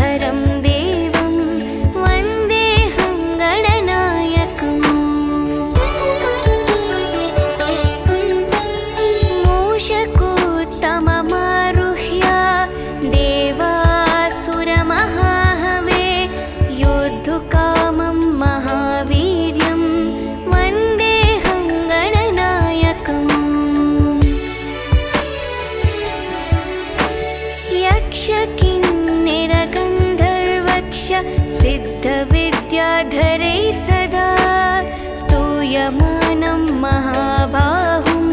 प्रदातारं देवं वन्देऽहं गणनायकम्। मूषकोत्तममारुह्य देवासुरमहाहवे योद्धुकामं महावीर्यं वन्देऽहं गणनायकम्। यक्षकिन्निरगन्धर्वक्ष सिद्धविद्याधरैः सदा स्तूयमानं महाबाहुं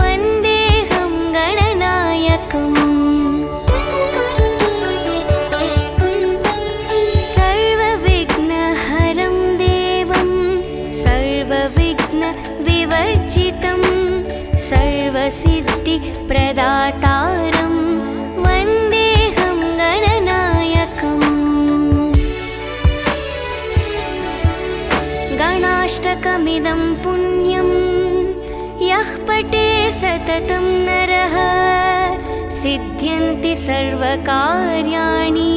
वन्देऽहं गणनायकम्। सर्वविघ्नहरं देवं सर्वविघ्नविवर्जितं सर्वसिद्धिप्रदातारं वन्देऽहं गणनायकम्। गणाष्टकमिदं पुण्यं यः पठे सततं नरः सिद्ध्यन्ति सर्वकार्याणि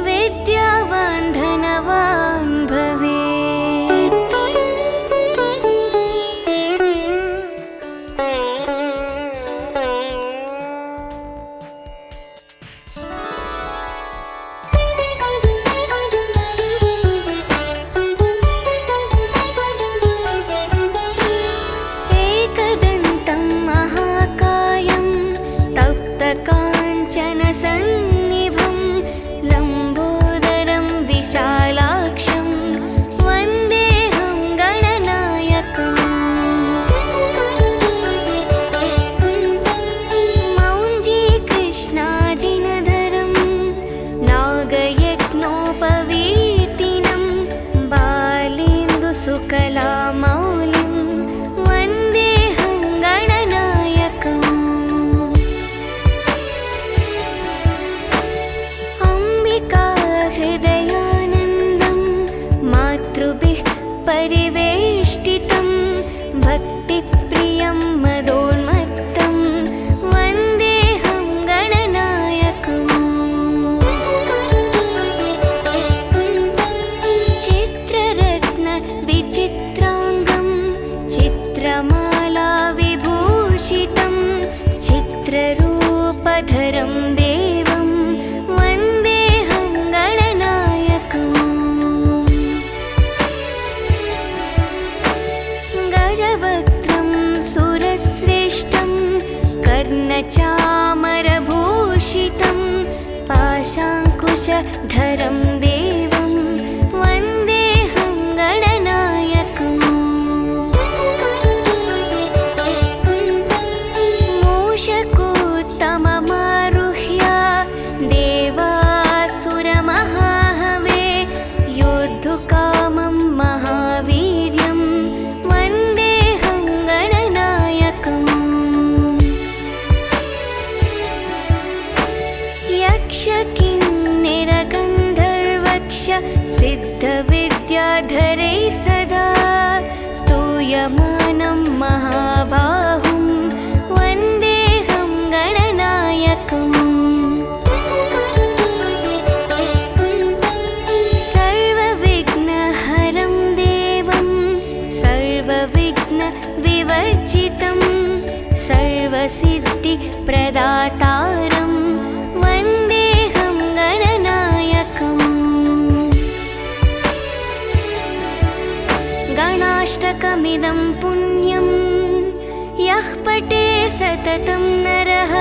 विद्यावान् धनवान् भवेत्। एकदन्तं महाकायं तप्तकाञ्चनसन्निभं लम्बोदरं विशालाक्षं वन्देऽहं गणनायकम्। मौञ्जीकृष्णाजिनधरं नागयज्ञोपवीतिनं बालेन्दुसुकलामौलिं वन्देऽहं गणनायकम्। अम्बिकाहृदयानन्दं मातृभिः परिवेष्टितं भक्तिप्रियं मदोन्मत्तं वन्देऽहं गणनायकम्। चित्ररत्नविचित्राङ्गं चित्रमालाविभूषितं चित्ररूपधरं देवं वन्देऽहं गणनायकम्। गजवक्त्रं सुरश्रेष्ठं कर्णचामरभूषितं पाशाङ्कुशधरं देवं वन्देऽहं गणनायकम्। मूषकोत्तममारुह्य देवासुरमहाहवे योद्धुकामं महावीर्यं वन्देऽहं गणनायकम्। यक्षकिन्निरगन्धर्वक्ष सिद्धविद्याधरैः सदा स्तूयमानं महाबाहुं वन्देऽहं गणनायकम्। सर्वविघ्नहरं देवं सर्वविघ्नविवर्जितं सर्वसिद्धिप्रदातारं वन्देऽहं गणनायकम्। गणाष्टकमिदं पुण्यं यः पठे सततं नरः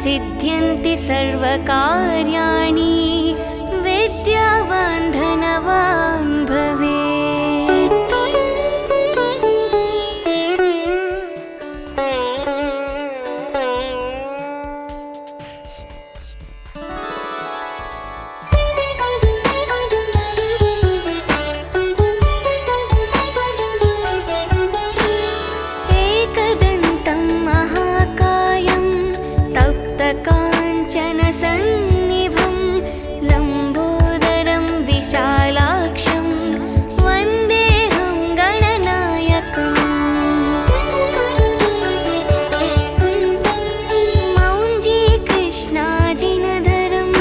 सिद्ध्यन्ति सर्वकार्याणि विद्यावान् धनवान् भवेत्। एकदन्तं महाकायं तप्तकाञ्चनसन्निभं लम्बोदरं विशालाक्षं वन्देऽहं गणनायकम्। मौञ्जीकृष्णाजिनधरं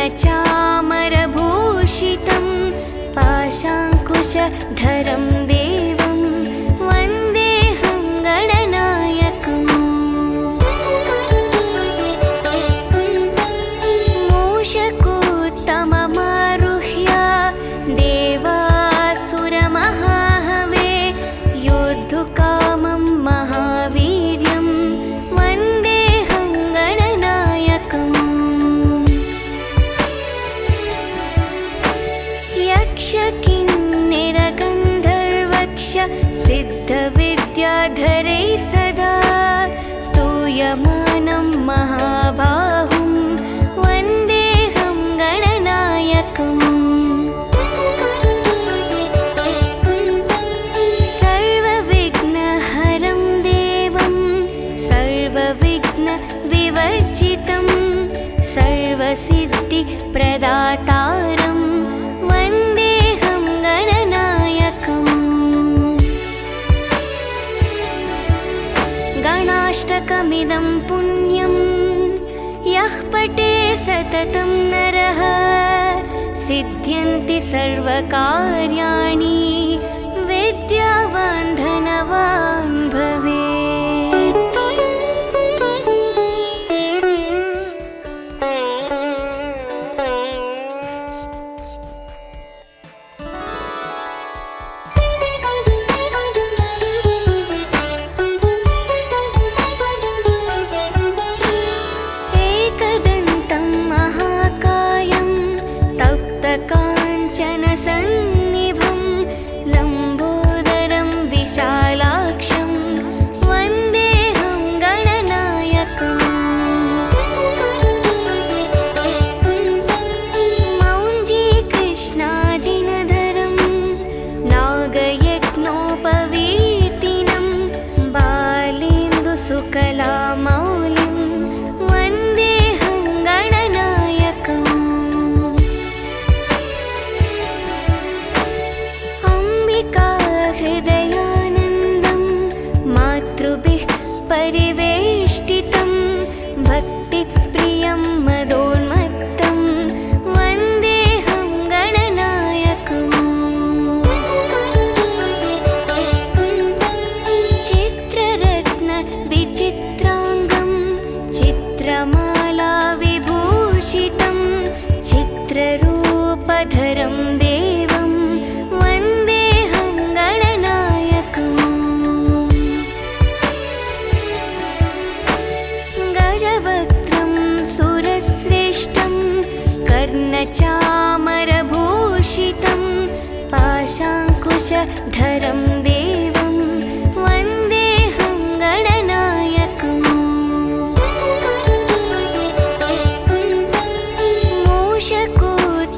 कर्णचामरभूषितं पाशाङ्कुशधरं देवं वन्देऽहं गणनायकम् मूषकोत्तममारुह्य देवासुरमहाहवे योद्धुकामं महावीर्यं वन्देऽहं गणनायकम् यक्षकिन्निरगन्धर्वक्ष सिद्धविद्याधरैः सदा स्तूयमानं महाबाहुं वन्देऽहं गणनायकम् सर्वविघ्नहरं देवं सर्वविघ्नविवर्जितं सर्वसिद्धिप्रदातारं वन्देऽहं गणनायकम् गणाष्टकमिदं पुण्यं यः पठे सततं नरः सिद्ध्यन्ति सर्वकार्याणि विद्यावान् धनवान् भवेत्। एकदन्तं महाकायं तप्तकाञ्चनसन्निभं लम्बोदरं विशालाक्षं वन्देऽहं गणनायकम् मौञ्जीकृष्णाजिनधरं नागयज्ञोपवीतिनं बालेन्दुसुकलामौलिं वन्देऽहं गणनायकम् अम्बिकाहृदयानन्दं मातृभिः परिवेष्टितं भक्तिप्रियं मदोन्मत्तं वन्देऽहं गणनायकम् चित्ररत्नविचित्राङ्गं चित्रमालाविभूषितं चित्ररूपधरं देवं वन्देऽहं गणनायकम् गजवक्त्रं सुरश्रेष्ठं कर्णचामरभूषितं पाशाङ्कुशधरं देवं वन्देऽहं गणनायकम्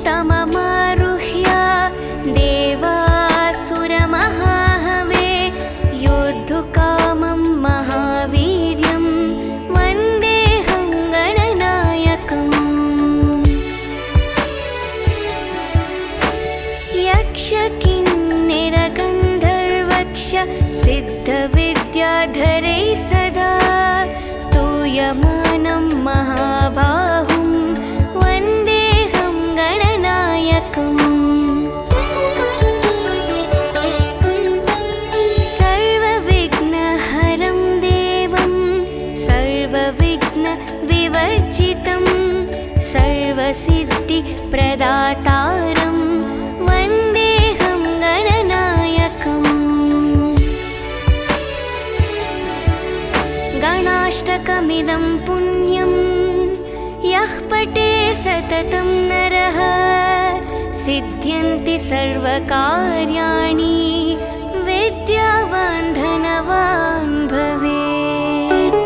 मूषकोत्तममारुह्य देवासुरमहाहवे योद्धुकामं महावीर्यं वन्देऽहं गणनायकम् यक्षकिन्निरगन्धर्वक्ष सिद्धविद्याधरैः सदा स्तूयमानं महाबाहुं वन्देऽहं गणनायकम् सर्वविघ्नहरं देवं सर्वविघ्नविवर्जितं सर्वसिद्धिप्रदातारं वन्देऽहं गणनायकम् गणाष्टकमिदं पुण्यं यः पठे सततं नरः सिद्ध्यन्ति सर्वकार्याणि विद्यावान् धनवान् भवेत्।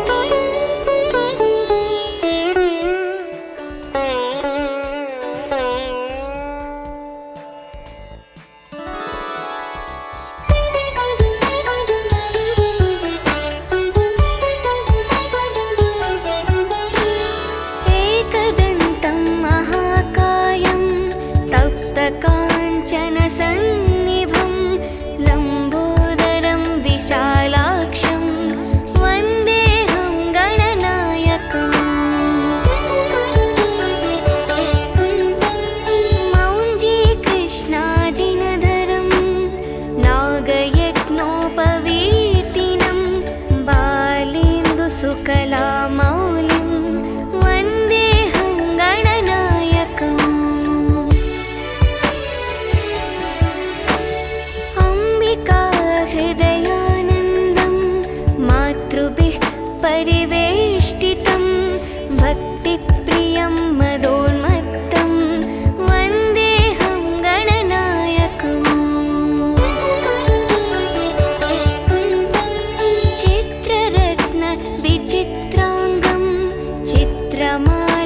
एकदन्तं महाकायं तप्तकाञ्चनसन्निभं लम्बोदरं विशालाक्षं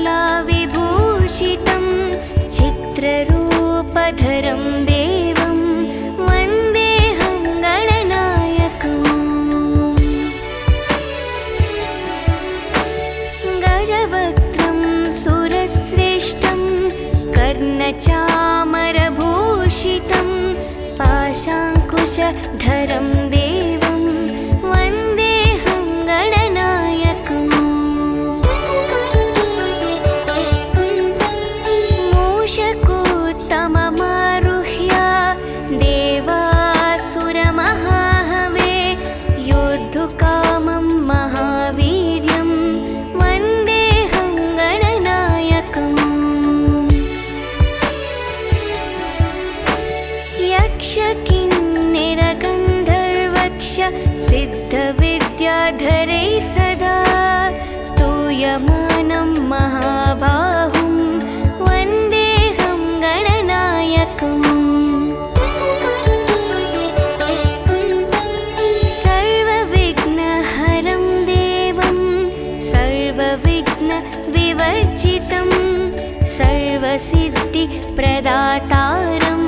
चित्रमाला विभूषितं चित्ररूपधरं देवं वन्देऽहं गणनायकम् गजवक्त्रं सुरश्रेष्ठं कर्णचामरभूषितं पाशाङ्कुशधरं देवं वन्देऽहं गणनायकम् मूषकोत्तममारुह्य देवासुरमहाहवे योद्धुकामं महावीर्यं वन्देऽहं गणनायकम् यक्षकिन्निरगन्धर्वक्ष सिद्धविद्याधरैः सदा स्तूयमानं महाबाहुं वन्देऽहं गणनायकम् सर्वविघ्नहरं देवं सर्वविघ्नविवर्जितं सर्वसिद्धिप्रदातारं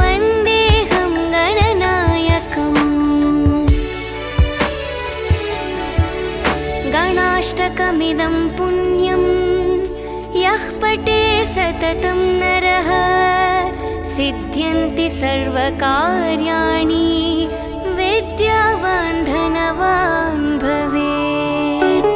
वन्देऽहं गणनायकम् गणाष्टकमिदं पुण्यं यः पठे सततं नरः सिद्ध्यन्ति सर्वकार्याणि विद्यावान् धनवान् भवेत्।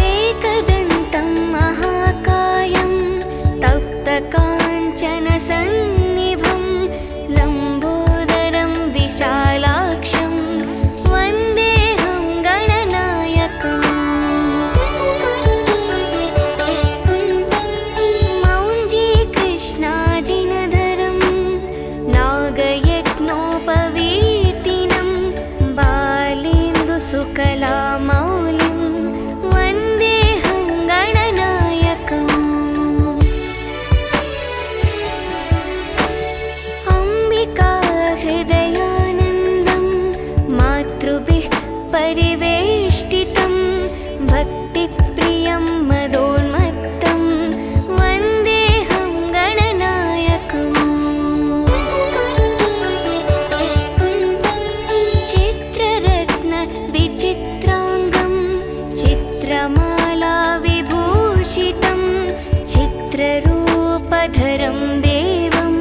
एकदन्तं महाकायं तप्तकाञ्चनसन्निभं लम्बोदरं विशालाक्षं वन्देऽहं गणनायकम् मौञ्जीकृष्णाजिनधरं नागयज्ञोपवीतिनं बालेन्दुसुकलामौलिं वन्देऽहं गणनायकम् अम्बिकाहृदयानन्दं मातृभिः परिवेष्टितं भक्तिप्रियं मदोन्मत्तं वन्देऽहं गणनायकम् चित्ररत्नविचित्राङ्गं चित्रमाला विभूषितं चित्ररूपधरं देवं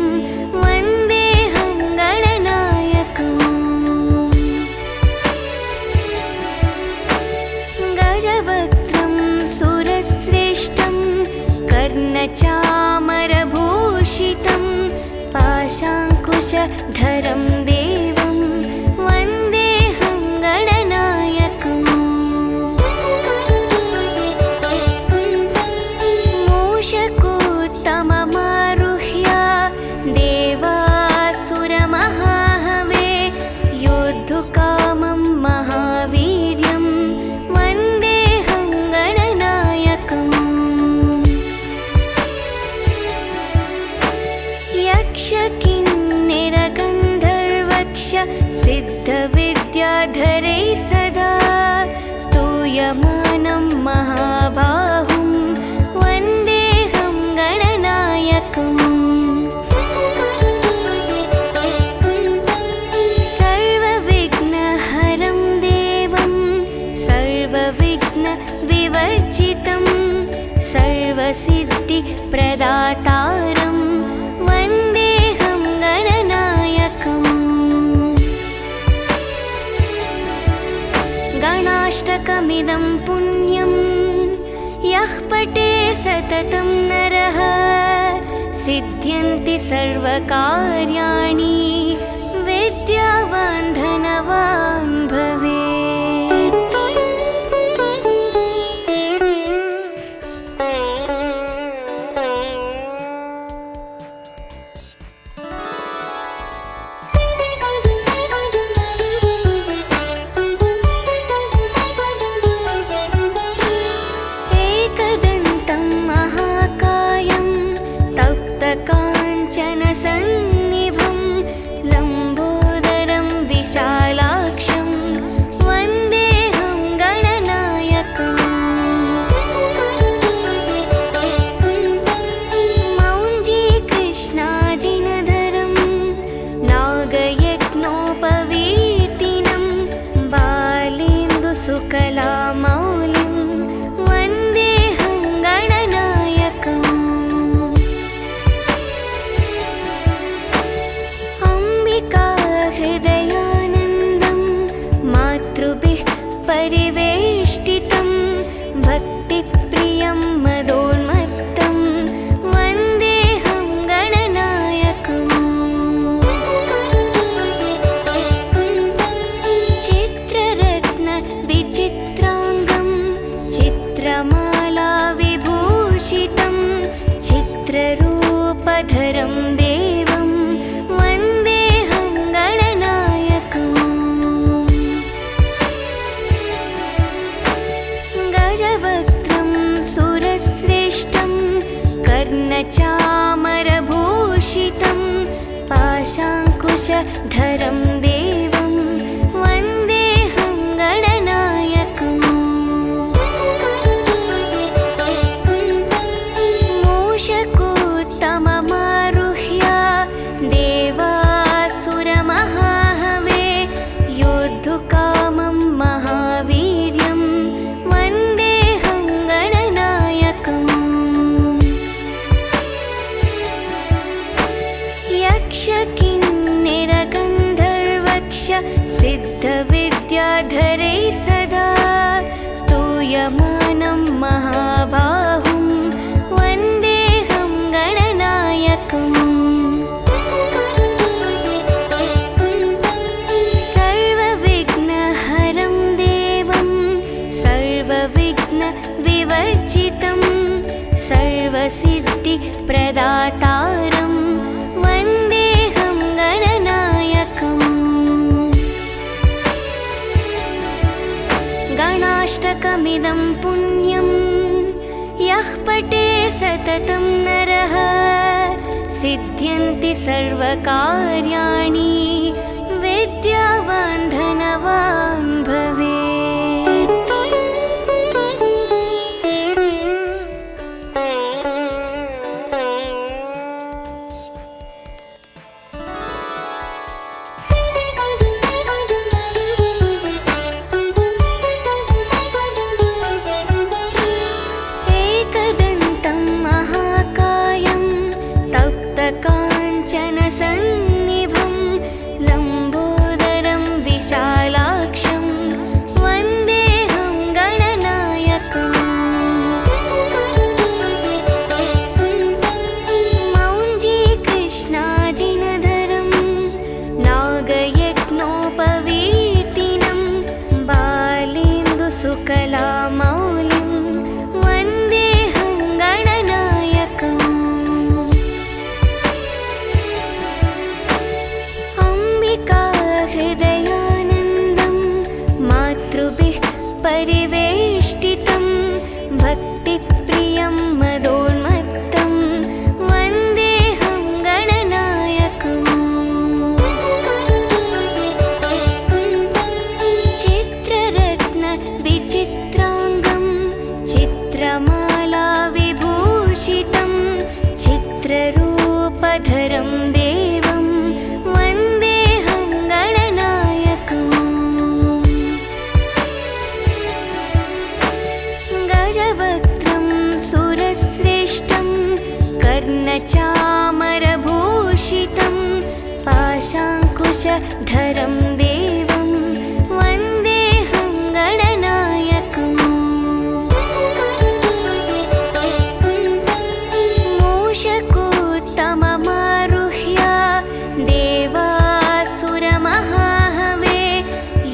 वन्देऽहं गणनायकम् गजवक्त्रं सुरश्रेष्ठं कर्णचामरभूषितं पाशाङ्कुशधरं देवं वन्देऽहं गणनायकम् मूषकोत्तममारुह्य देवासुरमहाहवे योद्धुकामं महावीर्यं वन्देऽहं गणनायकम् यक्षकिन्निरगन्धर्वक्ष सिद्धविद्याधरैः सदा स्तूयमानं महाबाहुं वन्देऽहं गणनायकम् सर्वविघ्नहरं देवं सर्वविघ्नविवर्जितं सर्वसिद्धिप्रदातारं वन्देऽहं गणनायकम् गणाष्टकमिदं पुण्यं यः पठे सततं नरः सिद्ध्यन्ति सर्वकार्याणि विद्यावान् धनवान् भवेत्। सर्वसिद्धिप्रियं मदोन्मत्तं वन्देऽहं गणनायकम्। चित्ररत्नविचित्राङ्गं चित्रमालाविभूषितं चित्ररूपधरं देवं वन्देऽहं गणनायकम्। गजवक्त्रं सुरश्रेष्ठं कर्णचामरभूषितं पाशाङ्कुशधरं देवं वन्देऽहं गणनायकम्। मूषकोत्तममारुह्य देवासुरमहाहवे योद्धुकामं महावीर्यं वन्देऽहं गणनायकम्। यक्षकिन्निरगन्धर्वक्ष सिद्धविद्याधरै सदा स्तूयमानं महाबाहुं वन्देऽहं गणनायकम्। सर्वविघ्नहरं देवं सर्वविघ्नविवर्जितं सर्वसिद्धिप्रदातारं वन्देऽहं गणनायकम्। गणाष्टकमिदं पुण्यं यः पठे सततं नरः सिद्ध्यन्ति सर्वकार्याणि विद्यावान् धनवान् भवेत्। एकदन्तं महाकायं तप्तकाञ्चनसन्निभं लम्बोदरं विशालाक्षं वन्देऽहं गणनायकम्। मौञ्जीकृष्णाजिनधरं नागयज्ञोपवीतिनं बालेन्दुसुकलामौलिं वन्देऽहं गणनायकम्। अम्बिकाहृदयानन्दं मातृभिः परिवेष्टितं भक्तिप्रियं मदोन्मत्तं वन्देऽहं गणनायकम्। चित्ररत्नविचित्राङ्गं चित्रमालाविभूषितं चित्ररूपधरं देवं वन्देऽहं गणनायकम्। गजवक्त्रं सुरश्रेष्ठं कर्णचामरभूषितं पाशाङ्कुशधरं देवं वन्देऽहं गणनायकम्। मूषकोत्तममारुह्य देवासुरमहाहवे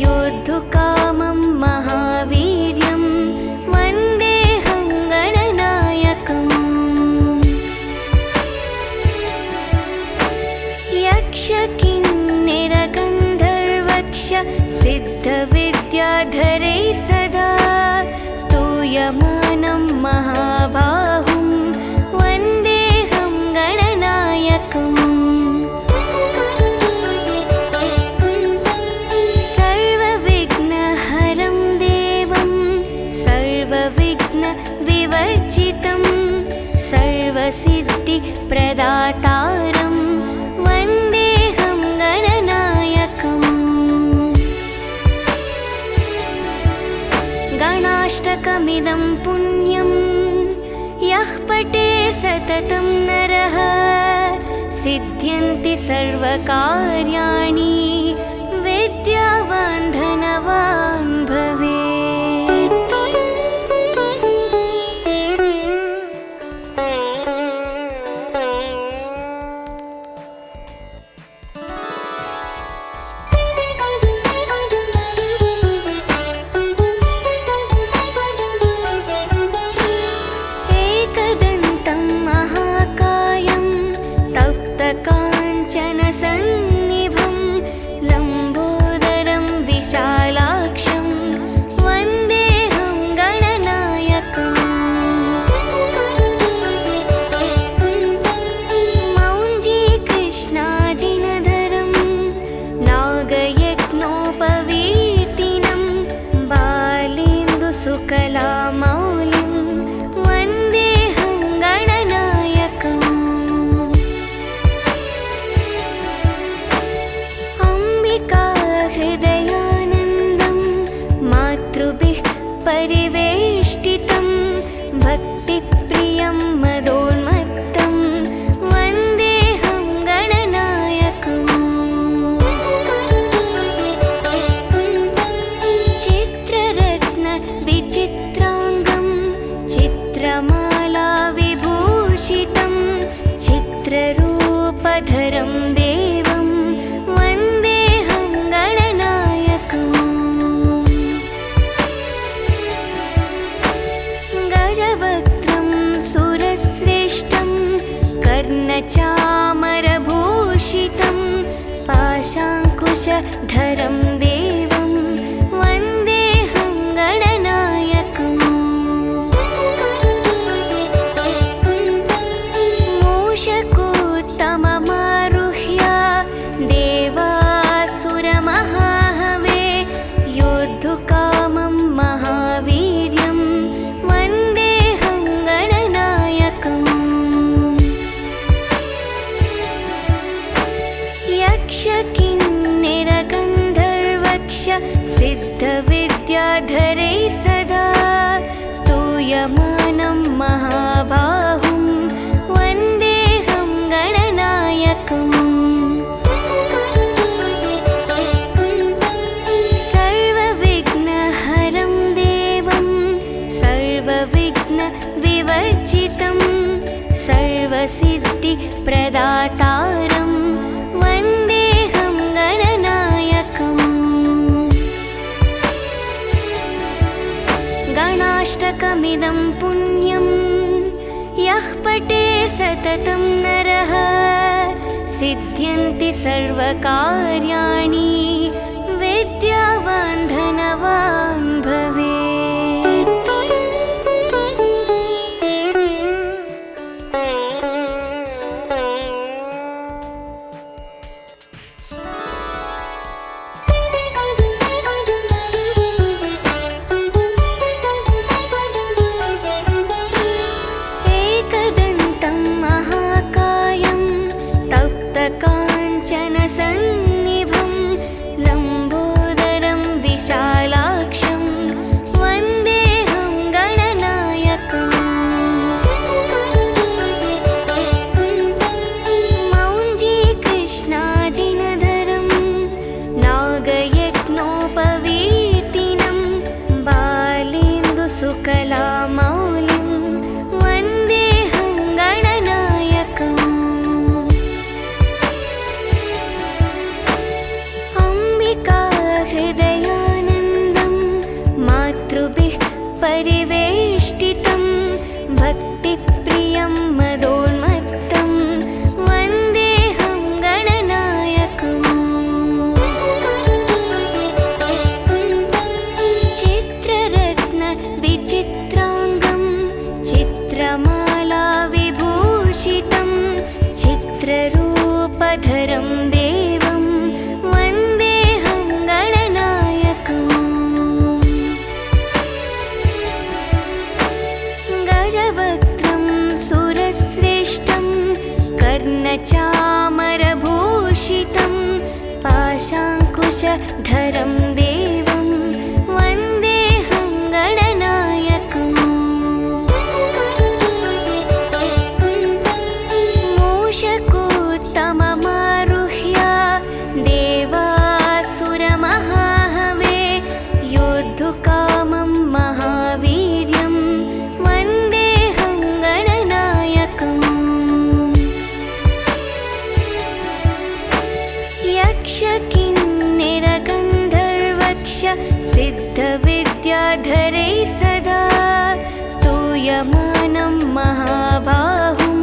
योद्धुकामं महावीर्यं वन्देऽहं गणनायकम्। यक्षकिन्निरगन्धर्वक्ष सिद्धविद्याधरै सदा स्तूयमानं महाबाहुं वन्देऽहं गणनायकम्। सर्वविघ्नहरं देवं सर्वविघ्नविवर्जितं सर्वसिद्धिप्रदातारं वन्देऽहं गणनायकम्। गणाष्टकमिदं पुण्यं यः पठे सततं नरः सिद्ध्यन्ति सर्वकार्याणि विद्यावान् धनवान् भवेत्। विद्याधरं देवं वन्देऽहं गणनायकम् गजवक्त्रं सुरश्रेष्ठं कर्णचामरभूषितं पाशाङ्कुशधरं देवं वन्देऽहं गणनायकम् मूषकोत्तममारुह्य देवासुरमहाहवे योद्धुकामं महावीर्यं वन्देऽहं गणनायकम् यक्षकिन्निरगन्धर्वक्ष सिद्धविद्याधरै सदा स्तूयमानं महाबाहुं वन्देऽहं गणनायकम् सर्वविघ्नहरं देवं सर्वविघ्नविवर्जितं सर्वसिद्धिप्रदातारं वन्देऽहं गणनायकम् गणाष्टकमिदं पुण्यं यः पठे सततं नरः सिद्ध्यन्ति सर्वकार्याणि विद्यावान् धनवान् भवेत्। एकदन्तं महाकायं तप्तकाञ्चनसन्निभं लम्बोदरं विशालाक्षं वन्देऽहं गणनायकम् मौञ्जीकृष्णाजिनधरं नागयज्ञोपवीतिनं बालेन्दुसुकलामौलिं वन्देऽहं गणनायकम् अम्बिकाहृदयानन्दं मातृभिः परिवेष्टितं भक्तिप्रियं मदोन्मत्तं वन्देऽहं गणनायकम् चित्ररत्नविचित्राङ्गं चित्रमालाविभूषितं चित्ररूपधरं देवं वन्देऽहं गणनायकम् गजवक्त्रं सुरश्रेष्ठं कर्णचामरभूषितं पाशाङ्कुशधरं देवं वन्देऽहं गणनायकम् मूषकोत्तममारुह्य देवासुरमहाहवे योद्धुकामं महावीर्यं वन्देऽहं गणनायकम् यक्षकिन्निरगन्धर्वक्ष सिद्धविद्याधरै सदा स्तूयमानं महाबाहुं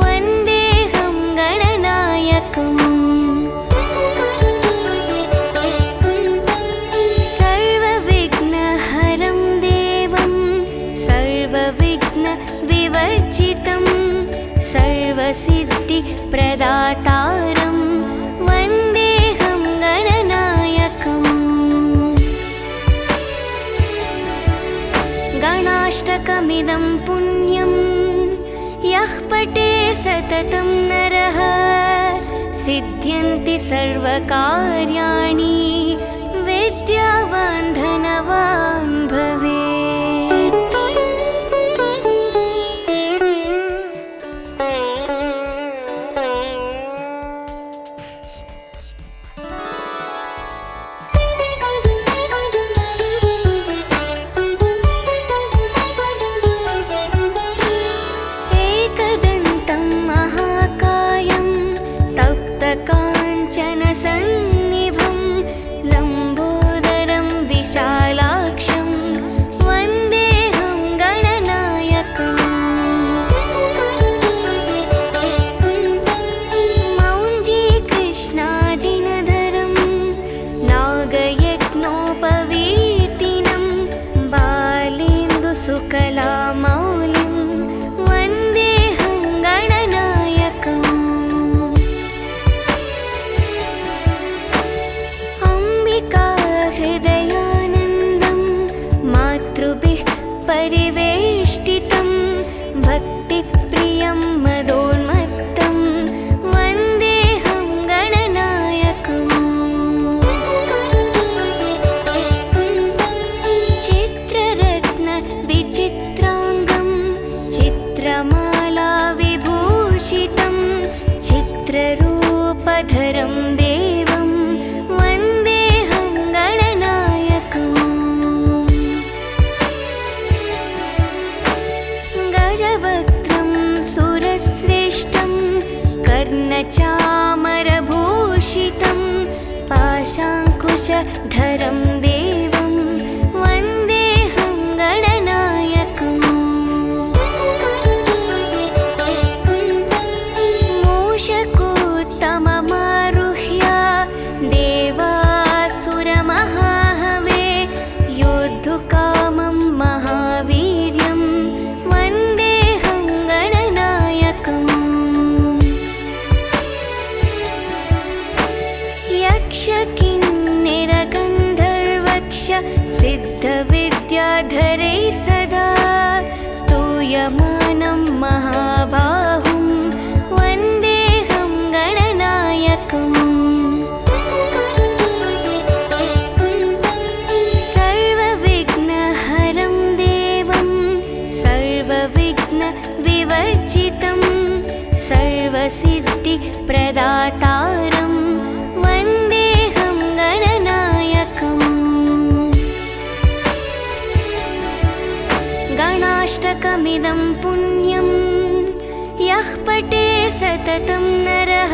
वन्देऽहं गणनायकम् सर्वविघ्नहरं देवं सर्वविघ्नविवर्जितं सर्वसिद्धिप्रदातारं वन्देऽहं गणनायकम् गणाष्टकमिदं पुण्यं यः पठे सततं नरः सिद्ध्यन्ति सर्वकार्याणि विद्यावान् धनवान् भवेत्। कर्णचामरभूषितं पाशाङ्कुशधरं देवं वन्देऽहं गणनायकम् मूषकोत्तममारुह्य देवासुरमहाहवे योद्धुकामं महावीर्यं वन्देऽहं गणनायकम् यक्षकिन्निरगन्धर्वक्ष सिद्धविद्याधरैः सदा स्तूयमानं महाबाहुं वन्देऽहं गणनायकम् सर्वविघ्नहरं देवं सर्वविघ्नविवर्जितं सर्वसिद्धिप्रदातारं वन्देऽहं गणनायकम् गणाष्टकमिदं पुण्यं यः पठे सततं नरः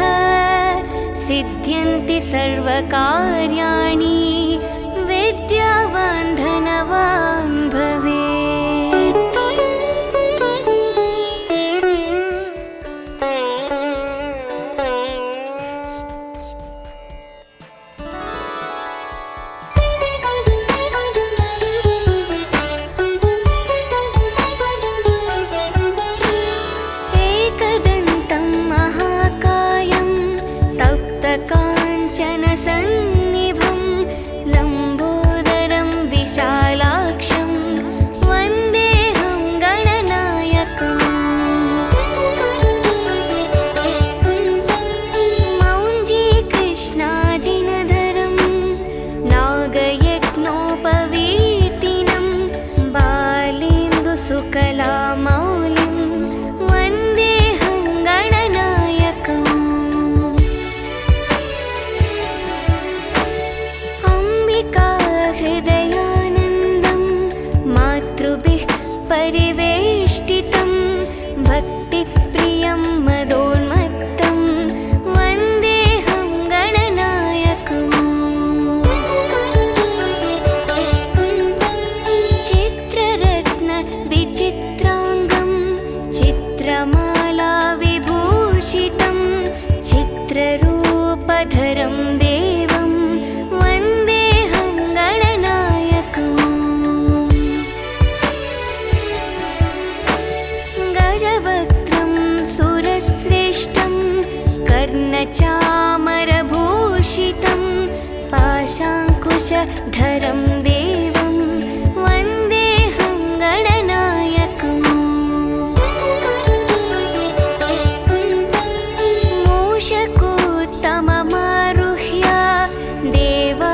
सिद्ध्यन्ति सर्वकार्याणि विद्यावान् धनवान् भवेत्। एकदन्तं महाकायं तप्तकाञ्चनसन्निभं लम्बोदरं विशालाक्षं वन्देऽहं गणनायकम् मौञ्जीकृष्णाजिनधरं नागयज्ञोपवीतिनं बालेन्दुसुकलामौलिं वन्देऽहं गणनायकम् अम्बिकाहृदयानन्दं मातृभिः परिवेष्टितं भक्तिप्रियं मदोन्मत्तं वन्देऽहं गणनायकम् चित्ररत्नविचित्राङ्गं चित्रमालाविभूषितं चित्ररूपधरं देवं वन्देऽहं गणनायकम् गजवक्त्रं सुरश्रेष्ठं कर्णचामरभूषितं पाशाङ्कुशधरं देवं वन्देऽहं गणनायकम् मूषकोत्तममारुह्य देवासुरमहाहवे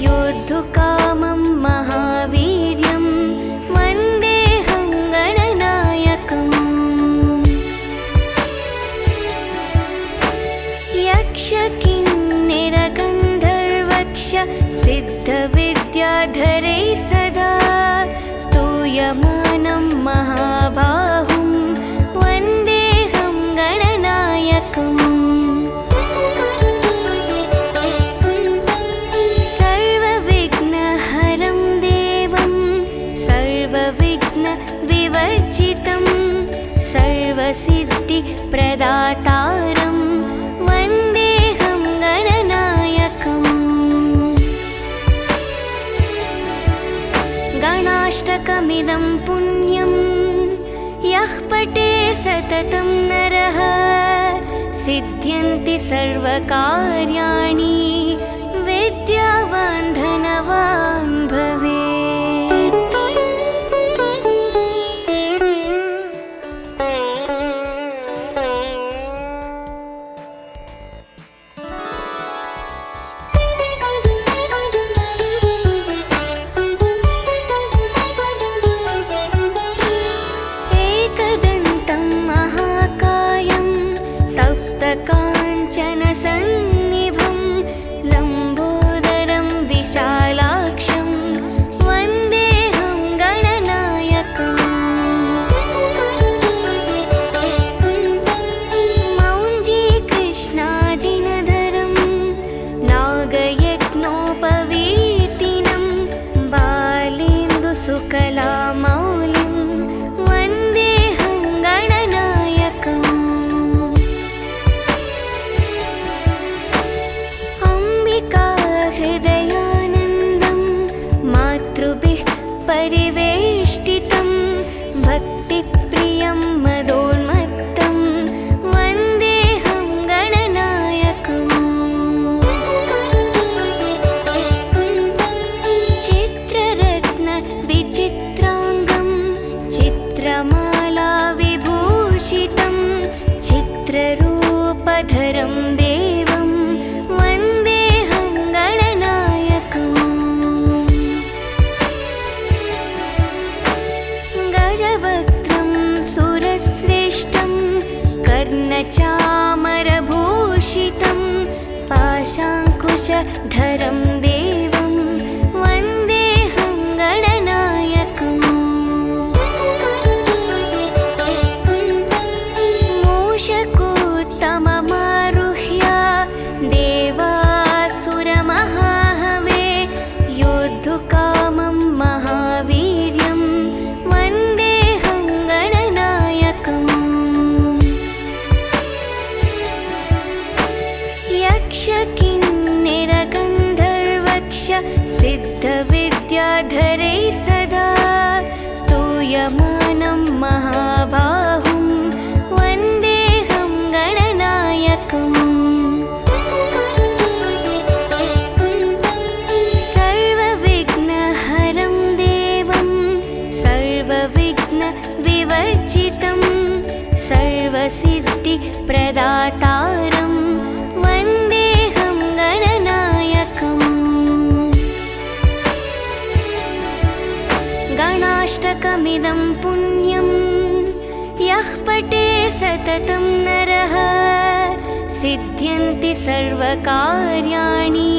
योद्धुकामं महावीर्यं वन्देऽहं गणनायकम् यक्षकिन्निरगन्धर्वक्ष सिद्धविद्याधरैः सदा स्तूयमानं महाबाहुं वन्देऽहं गणनायकम् सर्वविघ्नहरं देवं सर्वविघ्नविवर्जितं सर्वसिद्धिप्रदातारं वन्देऽहं गणनायकम् गणाष्टकमिदं पुण्यं यः पठे सततं नरः सिद्ध्यन्ति सर्वकार्याणि विद्यावान् धनवान् भवेत्। एकदन्तं महाकायं तप्तकाञ्चनसन्निभं लम्बोदरं विशालाक्षं सकलामौलिं वन्देऽहं गणनायकम् अम्बिका हृदयानन्दं मातृभिः परिवेष्टितं भक्तिप्रियं मदोन्मत्तं वन्देऽहं गणनायकम् चित्ररत्नविचित्राङ्गं चित्रमाला विभूषितं चित्ररूपधरं देवं वन्देऽहं गणनायकम् गजवक्त्रं सुरश्रेष्ठं कर्णचामरभूषितं पाशाङ्कुशधरं देवं वन्देऽहं गणनायकम् मूषकोत्तममारुह्य देवासुरमहाहवे योद्धुकामं महावीर्यं वन्देऽहं गणनायकम् यक्षकिन्निरगन्धर्वक्ष सिद्धविद्याधरैः सदा स्तूयमानं महाबाहुं वन्देऽहं गणनायकम् सर्वविघ्नहरं देवं सर्वविघ्नविवर्जितं सर्वसिद्धिप्रदातारं वन्देऽहं गणनायकम् गणाष्टकमिदं पुण्यं यः पठे सततं नरः सिद्ध्यन्ति सर्वकार्याणि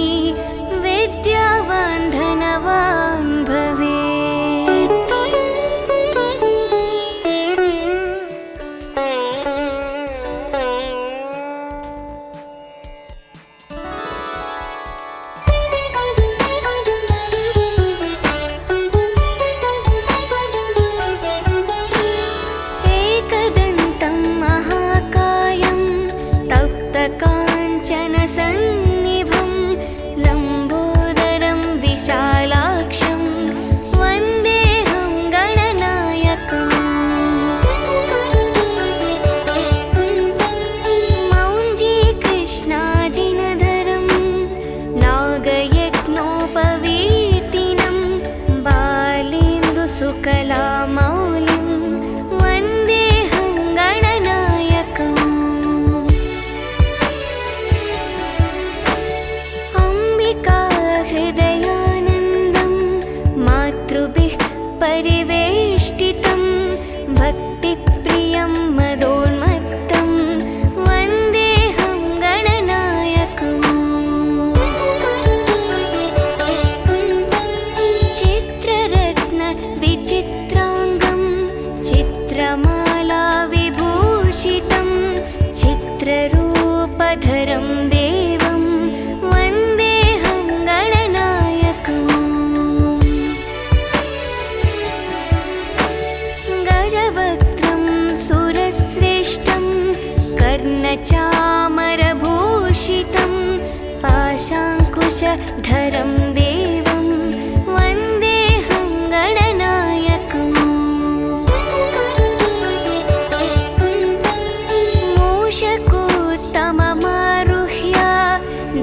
विद्यावान् धनवान् भवेत्। एकदन्तं महाकायं तप्तकाञ्चनसन्निभं लम्बोदरं विशालाक्षं वन्देऽहं गणनायकम् मौञ्जीकृष्णाजिनधरं नागयज्ञोपवीतिनं बालेन्दुसुकलामौलिं वन्देऽहं गणनायकम् अम्बिका हृदयानन्दं मातृभिः परिवेष्टितं भक्तिप्रियं मदोन्मत्तं वन्देऽहं गणनायकम् चित्ररत्नविचित्राङ्गं चित्रमाला विभूषितं चित्ररूपधरं देवं वन्देऽहं गणनायकम् गजवक्त्रं सुरश्रेष्ठं कर्णचामरभूषितं पाशाङ्कुशधरं देवं वन्देऽहं गणनायकम् मूषकोत्तममारुह्य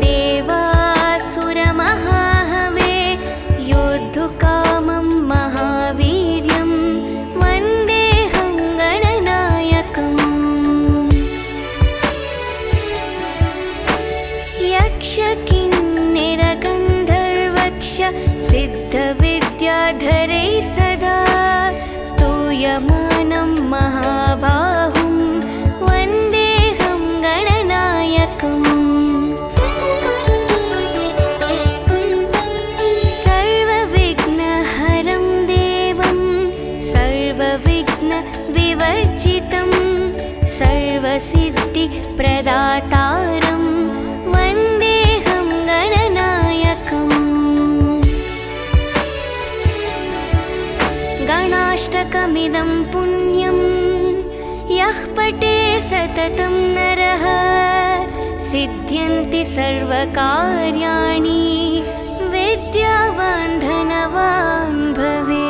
देवासुरमहाहवे योद्धुकामं महावीर्यं वन्देऽहं गणनायकम् यक्षकिन्निरगन्धर्वक्ष सिद्धविद्याधरैः सदा स्तूयमानं महाबाहुं वन्देऽहं गणनायकम् सर्वविघ्नहरं देवं सर्वविघ्नविवर्जितं सर्वसिद्धिप्रदातारं वन्देऽहं गणनायकम् गणाष्टकमिदं पुण्यं यः पठे सततं नरः सिद्ध्यन्ति सर्वकार्याणि विद्यावान् धनवान् भवेत्।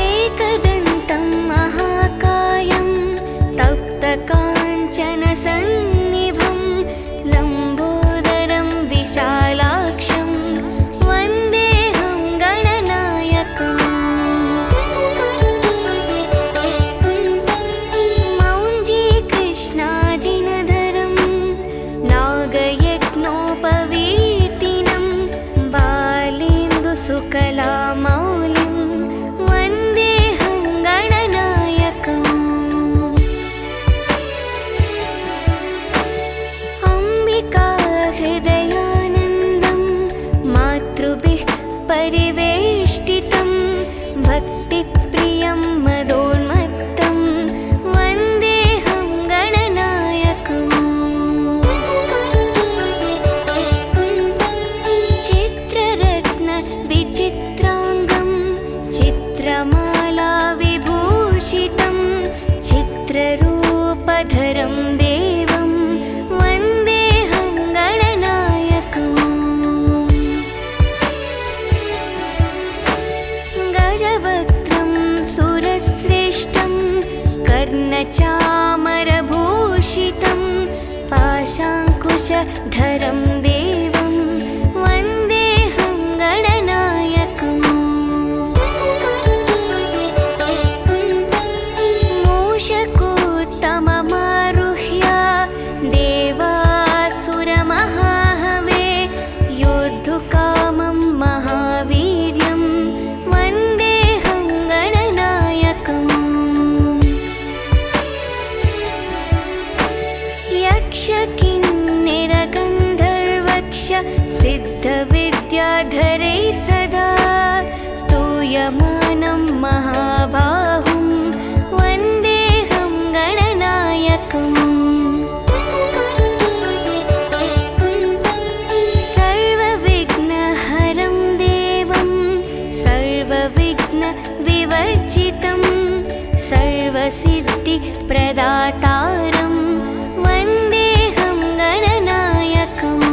एकदन्तं महाकायं तप्तकाञ्चनसन्निभं लम्बोदरं विशालाक्षं वन्देऽहं गणनायकम्। मौञ्जीकृष्णाजिनधरं नागयज्ञोपवीतिनं बालेन्दुसुकलामौलिं वन्देऽहं गणनायकम्। अम्बिका हृदयानन्दं मातृभिः परिवेष्टितं भक्तिप्रियं मदोन्मत्तं वन्देऽहं गणनायकम्। चित्ररत्नविचित्राङ्गं चित्रमाला विभूषितं चित्ररूपधरं देवं वन्देऽहं गणनायकम्। गजवक्त्रं सुरश्रेष्ठं कर्णचामरभूषितं पाशाङ्कुशधरं देवं वन्देऽहं गणनायकम्। मूषकोत्तममारुह्य देवासुरमहाहवे योद्धुकामं महावीर्यं वन्देऽहं गणनायकम्। यक्षकिन्निरगन्धर्वक्ष सिद्धविद्याधरैः सदा स्तूयमानं महाबाहुं वन्देऽहं गणनायकम्। सर्वविघ्नहरं देवं सर्वविघ्नविवर्जितं सर्वसिद्धिप्रदातारं वन्देऽहं गणनायकम्।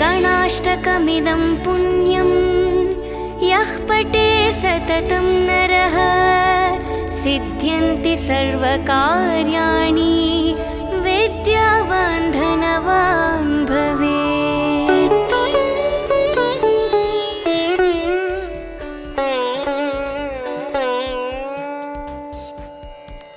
गणाष्टकमिदं पुण्यं यः पठे सततं नरः सिद्ध्यन्ति सर्वकार्याणि विद्यावान् धनवान् भवेत्।